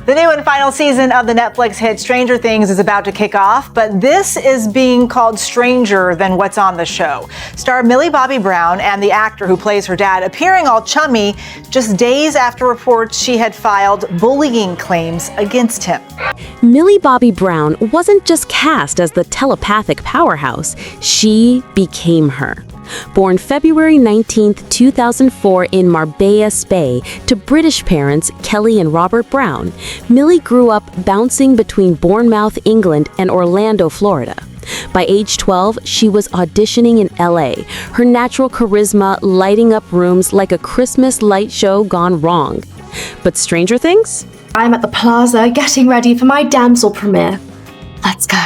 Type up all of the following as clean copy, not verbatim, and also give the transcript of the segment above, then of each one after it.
The new and final season of the Netflix hit Stranger Things is about to kick off, but this is being called stranger than what's on the show. Star Millie Bobby Brown and the actor who plays her dad appearing all chummy just days after reports she had filed bullying claims against him. Millie Bobby Brown wasn't just cast as the telepathic powerhouse, she became her. Born February 19, 2004 in Marbella, Spain, to British parents Kelly and Robert Brown, Millie grew up bouncing between Bournemouth, England and Orlando, Florida. By age 12, she was auditioning in LA, her natural charisma lighting up rooms like a Christmas light show gone wrong. But Stranger Things? I'm at the plaza getting ready for my damsel premiere. Let's go.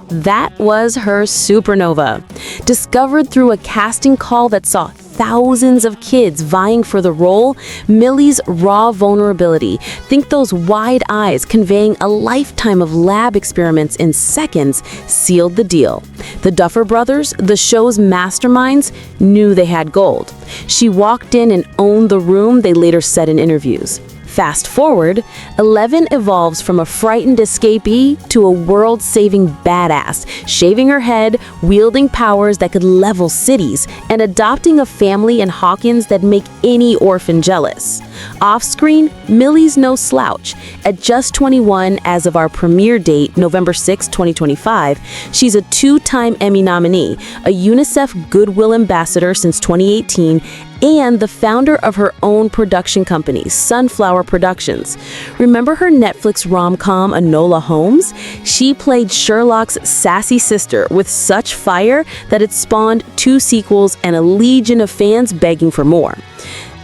That was her supernova. Discovered through a casting call that saw thousands of kids vying for the role, Millie's raw vulnerability, think those wide eyes conveying a lifetime of lab experiments in seconds, sealed the deal. The Duffer Brothers, the show's masterminds, knew they had gold. She walked in and owned the room, they later said in interviews. Fast forward, 11 evolves from a frightened escapee to a world-saving badass, shaving her head, wielding powers that could level cities, and adopting a family in Hawkins that make any orphan jealous. Off-screen, Millie's no slouch. At just 21 as of our premiere date, November 6, 2025, she's a two-time Emmy nominee, a UNICEF Goodwill Ambassador since 2018, and the founder of her own production company, Sunflower Productions. Remember her Netflix rom-com Enola Holmes? She played Sherlock's sassy sister with such fire that it spawned 2 sequels and a legion of fans begging for more.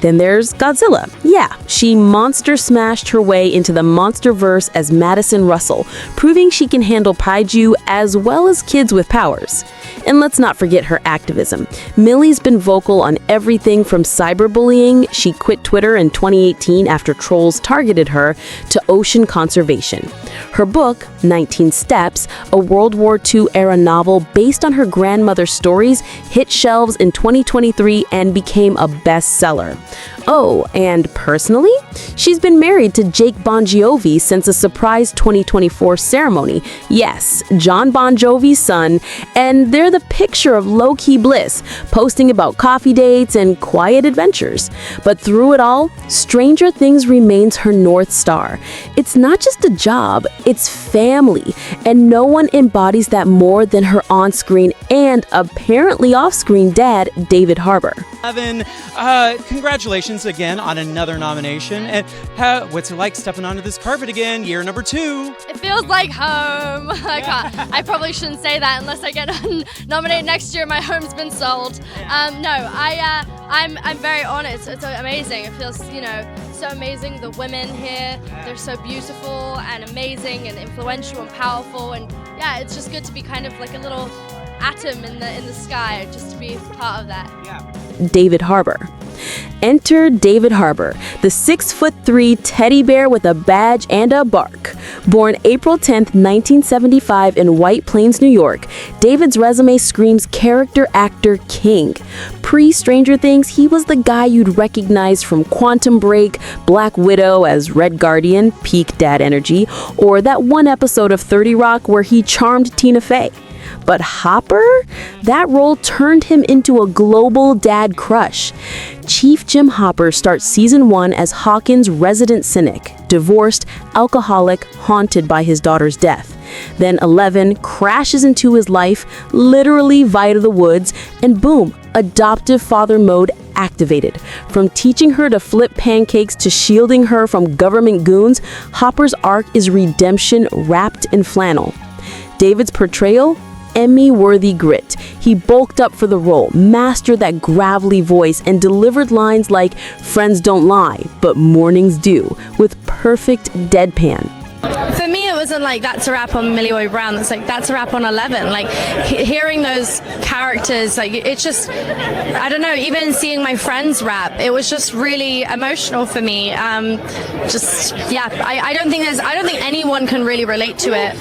Then there's Godzilla. Yeah, she monster smashed her way into the monsterverse as Madison Russell, proving she can handle kaiju as well as kids with powers. And let's not forget her activism. Millie's been vocal on everything from cyberbullying, she quit Twitter in 2018 after trolls targeted her, to ocean conservation. Her book, 19 Steps, a World War II-era novel based on her grandmother's stories, hit shelves in 2023 and became a bestseller. Oh, and personally, she's been married to Jake Bon Jovi since a surprise 2024 ceremony. Yes, John Bon Jovi's son, and they're the picture of low-key bliss, posting about coffee dates and quiet adventures. But through it all, Stranger Things remains her North Star. It's not just a job, it's family, and no one embodies that more than her on-screen and apparently off-screen dad, David Harbour. Evan, congratulations again on another nomination. And what's it like stepping onto this carpet again, year number 2? It feels like home. I probably shouldn't say that unless I get nominated next year. My home's been sold. I'm very honored. It's amazing. It feels, so amazing. The women here, they're so beautiful and amazing and influential and powerful. And yeah, it's just good to be kind of like a little atom in the sky, just to be part of that. Yeah. David Harbour. Enter David Harbour, the 6'3" teddy bear with a badge and a bark. Born April 10, 1975 in White Plains, New York, David's resume screams character actor king. Pre-Stranger Things, he was the guy you'd recognize from Quantum Break, Black Widow as Red Guardian, peak dad energy, or that one episode of 30 Rock where he charmed Tina Fey. But Hopper? That role turned him into a global dad crush. Chief Jim Hopper starts season 1 as Hawkins' resident cynic, divorced, alcoholic, haunted by his daughter's death. Then 11 crashes into his life, literally via the woods, and boom, adoptive father mode activated. From teaching her to flip pancakes to shielding her from government goons, Hopper's arc is redemption wrapped in flannel. David's portrayal? Emmy-worthy grit. He bulked up for the role, mastered that gravelly voice, and delivered lines like "friends don't lie, but mornings do," with perfect deadpan. For me, it wasn't like that's a wrap on Millie Bobby Brown. It's like that's a wrap on 11. Like hearing those characters, like it's just, I don't know. Even seeing my friends rap, it was just really emotional for me. I don't think anyone can really relate to it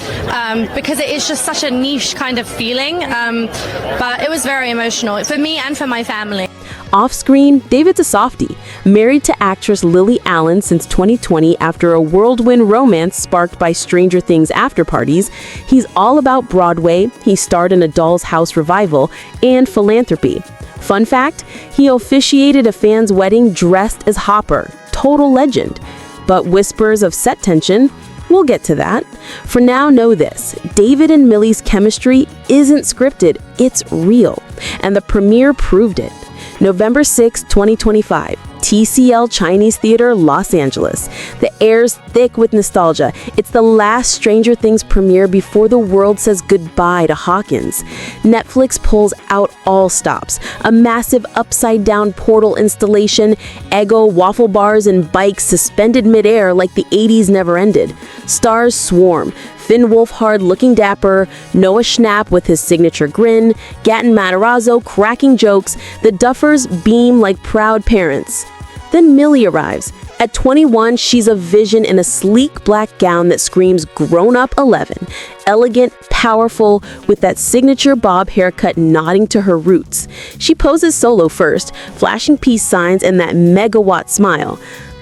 because it is just such a niche kind of feeling. But it was very emotional for me and for my family. Off-screen, David's a softie, married to actress Lily Allen since 2020 after a whirlwind romance sparked by Stranger Things after parties. He's all about Broadway, he starred in a Doll's House revival, and philanthropy. Fun fact, he officiated a fan's wedding dressed as Hopper. Total legend. But whispers of set tension? We'll get to that. For now, know this. David and Millie's chemistry isn't scripted, it's real. And the premiere proved it. November 6, 2025, TCL Chinese Theater, Los Angeles. The air's thick with nostalgia. It's the last Stranger Things premiere before the world says goodbye to Hawkins. Netflix pulls out all stops. A massive upside-down portal installation, Eggo waffle bars and bikes suspended midair like the 80s never ended. Stars swarm. Finn Wolfhard looking dapper, Noah Schnapp with his signature grin, Gaten Matarazzo cracking jokes, the Duffers beam like proud parents. Then Millie arrives. At 21, she's a vision in a sleek black gown that screams grown-up 11. Elegant, powerful, with that signature bob haircut nodding to her roots. She poses solo first, flashing peace signs and that megawatt smile.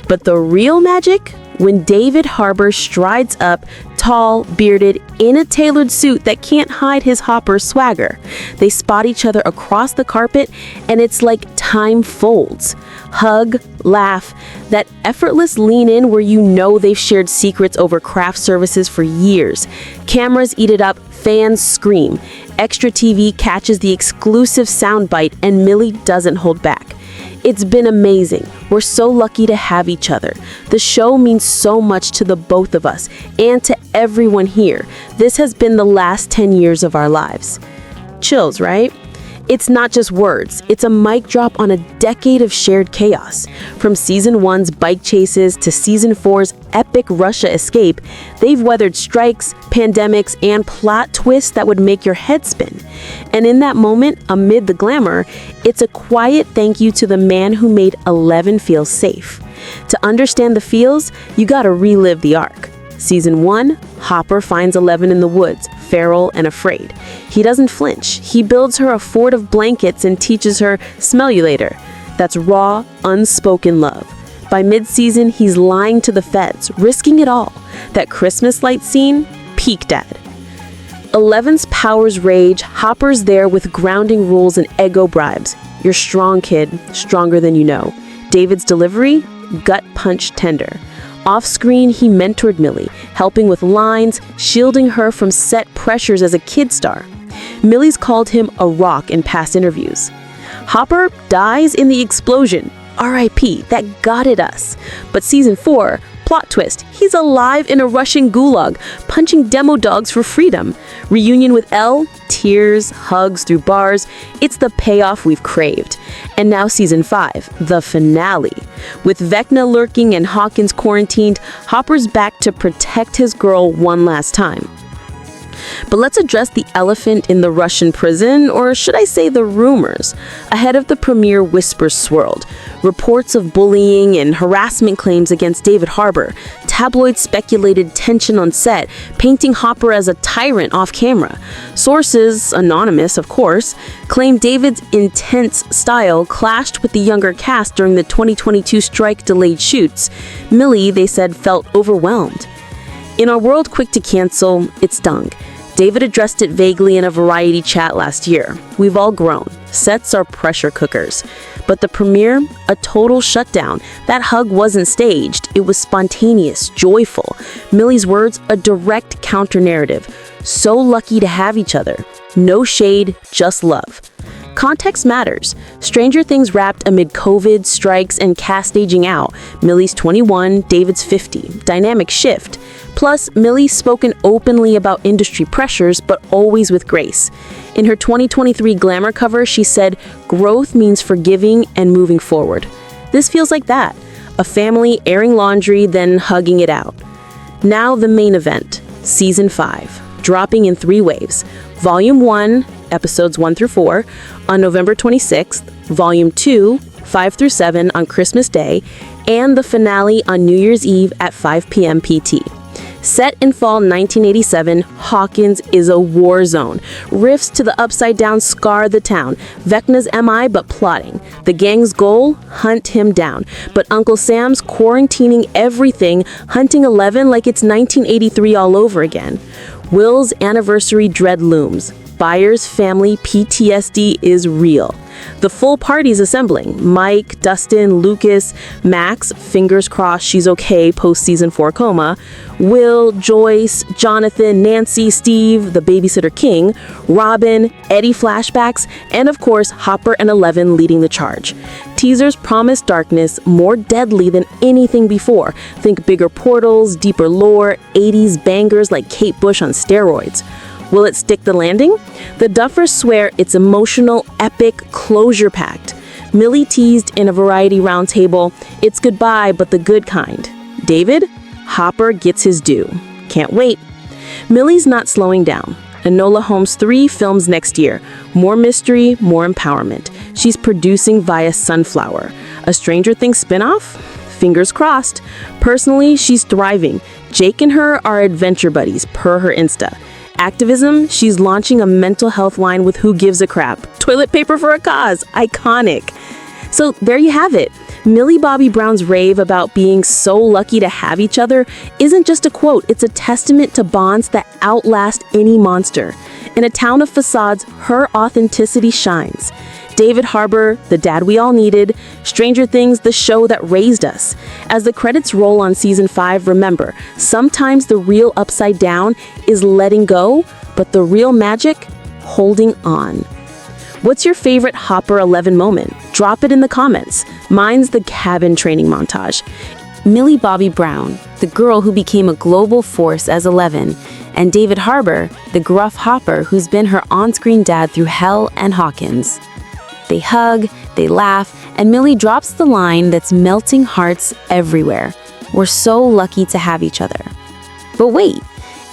But the real magic? When David Harbour strides up, tall, bearded, in a tailored suit that can't hide his Hopper swagger. They spot each other across the carpet, and it's like time folds. Hug, laugh, that effortless lean in where you know they've shared secrets over craft services for years. Cameras eat it up, fans scream. Extra TV catches the exclusive soundbite, and Millie doesn't hold back. It's been amazing. We're so lucky to have each other. The show means so much to the both of us and to everyone here. This has been the last 10 years of our lives. Chills, right? It's not just words, it's a mic drop on a decade of shared chaos. From season 1's bike chases to season 4's epic Russia escape, they've weathered strikes, pandemics, and plot twists that would make your head spin. And in that moment, amid the glamour, it's a quiet thank you to the man who made 11 feel safe. To understand the feels, you gotta relive the arc. Season 1, Hopper finds 11 in the woods, feral and afraid. He doesn't flinch. He builds her a fort of blankets and teaches her, smell you later. That's raw, unspoken love. By mid-season, he's lying to the feds, risking it all. That Christmas light scene, peak dad. 11's powers rage, Hopper's there with grounding rules and Eggo bribes. You're strong, kid, stronger than you know. David's delivery, gut punch tender. Off-screen, he mentored Millie, helping with lines, shielding her from set pressures as a kid star. Millie's called him a rock in past interviews. Hopper dies in the explosion. R.I.P. That gutted us. But season 4, plot twist, he's alive in a Russian gulag, punching demo dogs for freedom. Reunion with Elle, tears, hugs through bars. It's the payoff we've craved. And now season 5, the finale. With Vecna lurking and Hawkins quarantined, Hopper's back to protect his girl one last time. But let's address the elephant in the Russian prison, or should I say the rumors. Ahead of the premiere, whispers swirled. Reports of bullying and harassment claims against David Harbour. Tabloids speculated tension on set, painting Hopper as a tyrant off camera. Sources, anonymous of course, claimed David's intense style clashed with the younger cast during the 2022 strike-delayed shoots. Millie, they said, felt overwhelmed. In our world quick to cancel, it stung. David addressed it vaguely in a Variety chat last year. We've all grown. Sets are pressure cookers. But the premiere, a total shutdown. That hug wasn't staged. It was spontaneous, joyful. Millie's words, a direct counter-narrative. So lucky to have each other. No shade, just love. Context matters. Stranger Things wrapped amid COVID, strikes, and cast aging out. Millie's 21, David's 50. Dynamic shift. Plus, Millie's spoken openly about industry pressures, but always with grace. In her 2023 Glamour cover, she said, "Growth means forgiving and moving forward." This feels like that. A family airing laundry, then hugging it out. Now the main event, Season 5, dropping in 3 waves. Volume 1, episodes 1 through 4, on November 26th, Volume 2, 5 through 7 on Christmas Day, and the finale on New Year's Eve at 5 p.m. PT. Set in fall 1987, Hawkins is a war zone. Rifts to the Upside Down scar the town. Vecna's MI but plotting. The gang's goal? Hunt him down. But Uncle Sam's quarantining everything, hunting 11 like it's 1983 all over again. Will's anniversary dread looms. Byers' family PTSD is real. The full party's assembling. Mike, Dustin, Lucas, Max, fingers crossed she's okay post-season 4 coma, Will, Joyce, Jonathan, Nancy, Steve, the babysitter king, Robin, Eddie flashbacks, and of course, Hopper and 11 leading the charge. Teasers promise darkness more deadly than anything before. Think bigger portals, deeper lore, 80s bangers like Kate Bush on steroids. Will it stick the landing? The Duffers swear it's emotional, epic, closure-packed. Millie teased in a Variety roundtable, it's goodbye, but the good kind. David? Hopper gets his due. Can't wait. Millie's not slowing down. Enola Holmes 3 films next year. More mystery, more empowerment. She's producing via Sunflower. A Stranger Things spinoff? Fingers crossed. Personally, she's thriving. Jake and her are adventure buddies, per her Insta. Activism, she's launching a mental health line with Who Gives a Crap. Toilet paper for a cause. Iconic. So there you have it. Millie Bobby Brown's rave about being so lucky to have each other isn't just a quote, it's a testament to bonds that outlast any monster. In a town of facades, her authenticity shines. David Harbour, the dad we all needed, Stranger Things, the show that raised us. As the credits roll on season 5, remember, sometimes the real upside down is letting go, but the real magic, holding on. What's your favorite Hopper 11 moment? Drop it in the comments. Mine's the cabin training montage. Millie Bobby Brown, the girl who became a global force as 11, and David Harbour, the gruff Hopper who's been her on-screen dad through Hell and Hawkins. They hug, they laugh, and Millie drops the line that's melting hearts everywhere. We're so lucky to have each other. But wait,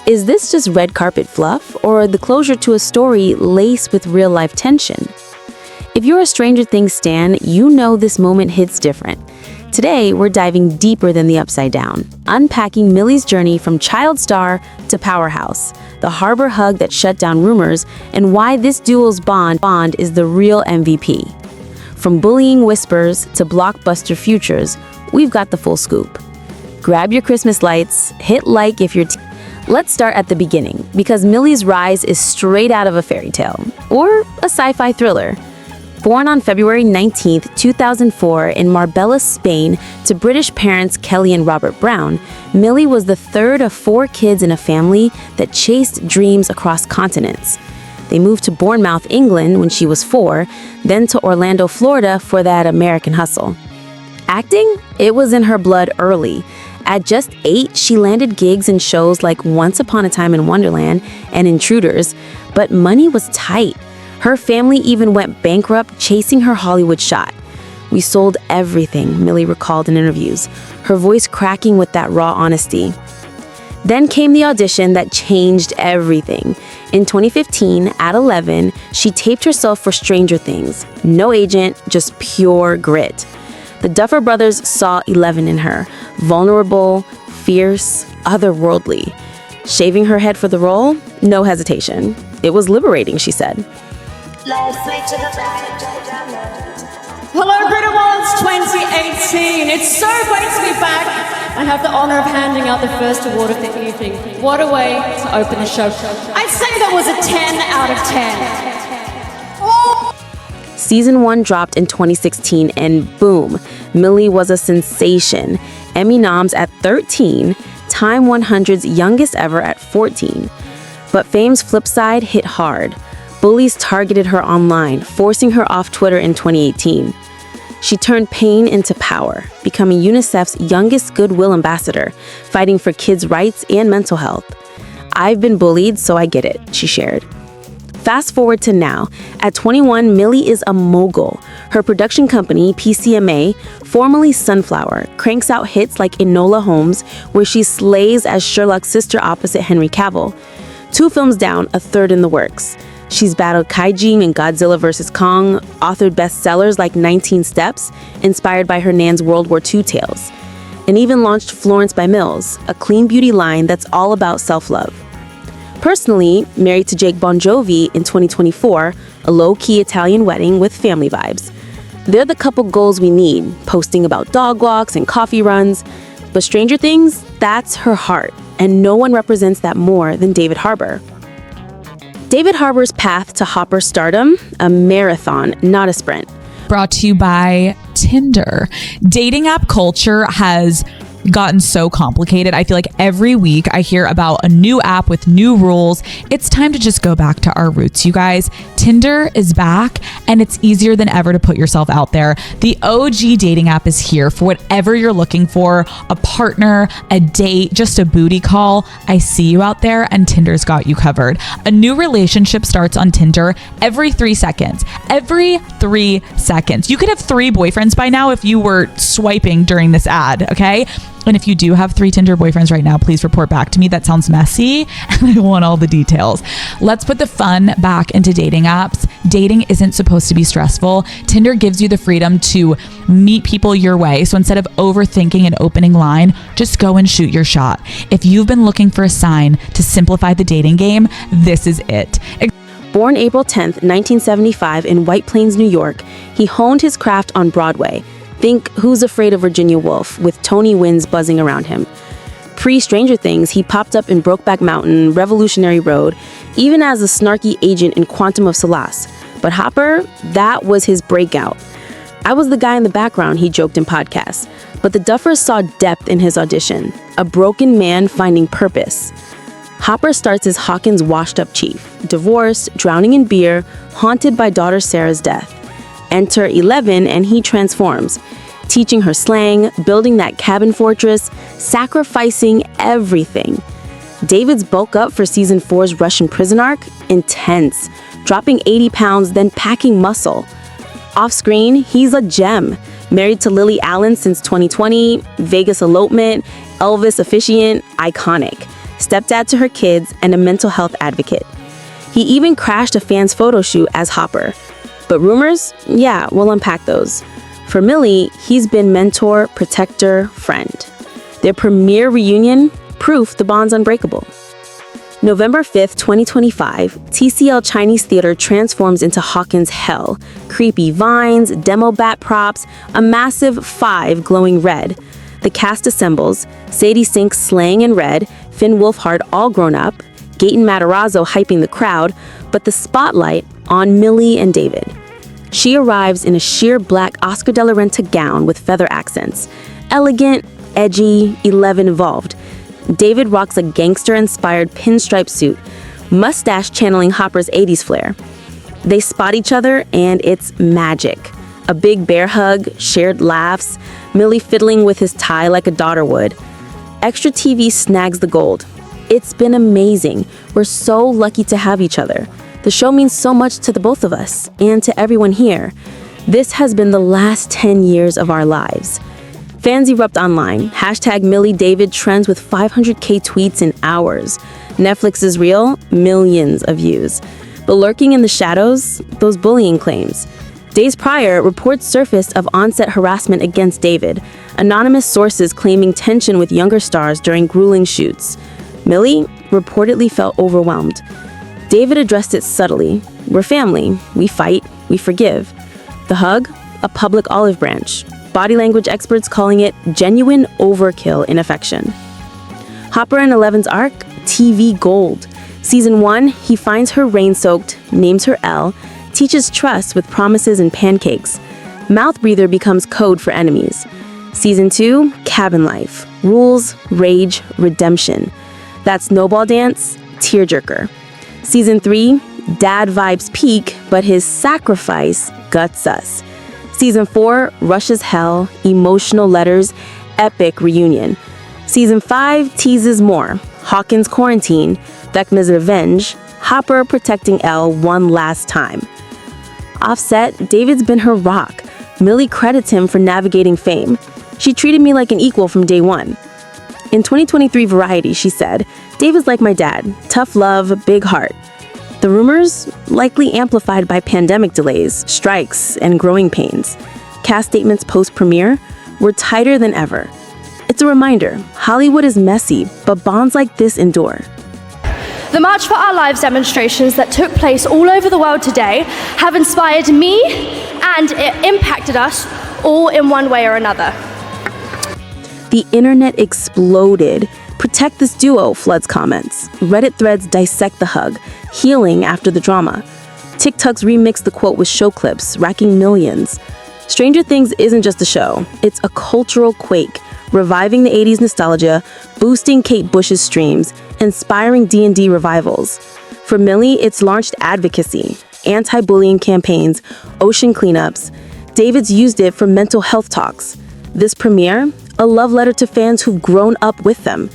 is this just red carpet fluff or the closure to a story laced with real-life tension? If you're a Stranger Things stan, you know this moment hits different. Today, we're diving deeper than the upside down, unpacking Millie's journey from child star to powerhouse, the Harbour hug that shut down rumors, and why this duo's bond is the real MVP. From bullying whispers to blockbuster futures, we've got the full scoop. Grab your Christmas lights, hit like if you're... Let's start at the beginning, because Millie's rise is straight out of a fairy tale, or a sci-fi thriller. Born on February 19, 2004 in Marbella, Spain, to British parents Kelly and Robert Brown, Millie was the third of 4 kids in a family that chased dreams across continents. They moved to Bournemouth, England when she was 4, then to Orlando, Florida for that American hustle. Acting? It was in her blood early. At just 8, she landed gigs in shows like Once Upon a Time in Wonderland and Intruders, but money was tight. Her family even went bankrupt chasing her Hollywood shot. We sold everything, Millie recalled in interviews, her voice cracking with that raw honesty. Then came the audition that changed everything. In 2015, at 11, she taped herself for Stranger Things. No agent, just pure grit. The Duffer Brothers saw 11 in her, vulnerable, fierce, otherworldly. Shaving her head for the role? No hesitation. It was liberating, she said. Hello, Brit Awards 2018. It's so great to be back. I have the honor of handing out the first award of the evening. What a way to open the show. I'd say that was a 10 out of 10. Season 1 dropped in 2016 and boom, Millie was a sensation. Emmy noms at 13, Time 100's youngest ever at 14. But fame's flip side hit hard. Bullies targeted her online, forcing her off Twitter in 2018. She turned pain into power, becoming UNICEF's youngest goodwill ambassador, fighting for kids' rights and mental health. I've been bullied, so I get it, she shared. Fast forward to now. At 21, Millie is a mogul. Her production company, PCMA, formerly Sunflower, cranks out hits like Enola Holmes, where she slays as Sherlock's sister opposite Henry Cavill. 2 films down, a third in the works. She's battled Kaijin and Godzilla vs. Kong, authored bestsellers like 19 Steps, inspired by her Nan's World War II tales. and even launched Florence by Mills, a clean beauty line that's all about self-love. Personally, married to Jake Bon Jovi in 2024, a low-key Italian wedding with family vibes. They're the couple goals we need, posting about dog walks and coffee runs. But Stranger Things, that's her heart, and no one represents that more than David Harbour. David Harbour's path to Hopper stardom, a marathon, not a sprint. Brought to you by Tinder. Dating app culture has gotten so complicated. I feel like every week I hear about a new app with new rules. It's time to just go back to our roots, you guys. Tinder is back, and it's easier than ever to put yourself out there. The OG dating app is here for whatever you're looking for, a partner, a date, just a booty call. I see you out there, and Tinder's got you covered. A new relationship starts on Tinder every 3 seconds. Every 3 seconds. You could have 3 boyfriends by now if you were swiping during this ad, okay? And if you do have 3 Tinder boyfriends right now, please report back to me. That sounds messy, and I want all the details. Let's put the fun back into dating apps. Dating isn't supposed to be stressful. Tinder gives you the freedom to meet people your way. So instead of overthinking an opening line, just go and shoot your shot. If you've been looking for a sign to simplify the dating game, this is it. Born April 10th, 1975 in White Plains, New York, he honed his craft on Broadway. Think Who's Afraid of Virginia Woolf, with Tony Winds buzzing around him. Pre-Stranger Things, he popped up in Brokeback Mountain, Revolutionary Road, even as a snarky agent in Quantum of Solace. But Hopper, that was his breakout. I was the guy in the background, he joked in podcasts. But the Duffers saw depth in his audition, a broken man finding purpose. Hopper starts as Hawkins' washed-up chief, divorced, drowning in beer, haunted by daughter Sarah's death. Enter 11 and he transforms, teaching her slang, building that cabin fortress, sacrificing everything. David's bulk up for season 4's Russian prison arc, intense, dropping 80 pounds, then packing muscle. Off screen, he's a gem. Married to Lily Allen since 2020, Vegas elopement, Elvis officiant, iconic. Stepdad to her kids and a mental health advocate. He even crashed a fan's photo shoot as Hopper. But rumors? Yeah, we'll unpack those. For Millie, he's been mentor, protector, friend. Their premiere reunion, proof the bond's unbreakable. November 5th, 2025, TCL Chinese Theater transforms into Hawkins' hell. Creepy vines, demo bat props, a massive 5 glowing red. The cast assembles, Sadie Sink slaying in red, Finn Wolfhard all grown up, Gaten Matarazzo hyping the crowd, but the spotlight on Millie and David. She arrives in a sheer black Oscar de la Renta gown with feather accents. Elegant, edgy, 11 involved. David rocks a gangster-inspired pinstripe suit, mustache channeling Hopper's 80s flair. They spot each other and it's magic. A big bear hug, shared laughs, Millie fiddling with his tie like a daughter would. Extra TV snags the gold. It's been amazing. We're so lucky to have each other. The show means so much to the both of us and to everyone here. This has been the last 10 years of our lives. Fans erupt online. Hashtag Millie David trends with 500K tweets in hours. Netflix is real, millions of views. But lurking in the shadows, those bullying claims. Days prior, reports surfaced of on-set harassment against David. Anonymous sources claiming tension with younger stars during grueling shoots. Millie reportedly felt overwhelmed. David addressed it subtly. We're family. We fight. We forgive. The hug? A public olive branch. Body language experts calling it genuine overkill in affection. Hopper and Eleven's arc? TV gold. Season 1, he finds her rain-soaked, names her Elle, teaches trust with promises and pancakes. Mouth breather becomes code for enemies. Season 2, cabin life. Rules, rage, redemption. That snowball dance? Tearjerker. Season 3, dad vibes peak, but his sacrifice guts us. Season 4, rushes hell, emotional letters, epic reunion. Season 5 teases more. Hawkins quarantine, Vecna's revenge, Hopper protecting Elle one last time. Offset, David's been her rock. Millie credits him for navigating fame. She treated me like an equal from day one. In 2023 Variety, she said, David's like my dad, tough love, big heart. The rumors, likely amplified by pandemic delays, strikes, and growing pains. Cast statements post-premiere were tighter than ever. It's a reminder, Hollywood is messy, but bonds like this endure. The March for Our Lives demonstrations that took place all over the world today have inspired me and it impacted us all in one way or another. The internet exploded. Protect this duo, floods comments. Reddit threads dissect the hug, healing after the drama. TikToks remixed the quote with show clips, racking millions. Stranger Things isn't just a show, it's a cultural quake, reviving the 80s nostalgia, boosting Kate Bush's streams, inspiring D&D revivals. For Millie, it's launched advocacy, anti-bullying campaigns, ocean cleanups. David's used it for mental health talks. This premiere, a love letter to fans who've grown up with them.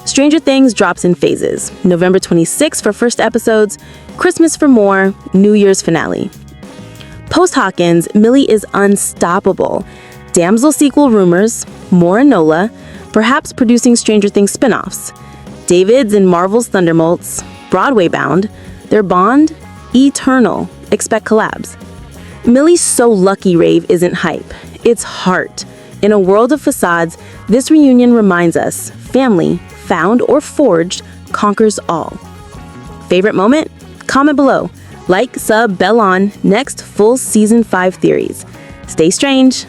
Stranger Things drops in phases. November 26th for first episodes, Christmas for more, New Year's finale. Post-Hawkins, Millie is unstoppable. Damsel sequel rumors, more Enola, perhaps producing Stranger Things spin-offs. David's in Marvel's Thunderbolts, Broadway bound, their bond, eternal. Expect collabs. Millie's So Lucky rave isn't hype, it's heart. In a world of facades, this reunion reminds us, family, found or forged, conquers all. Favorite moment? Comment below. Like, sub, bell on, next full season 5 theories. Stay strange.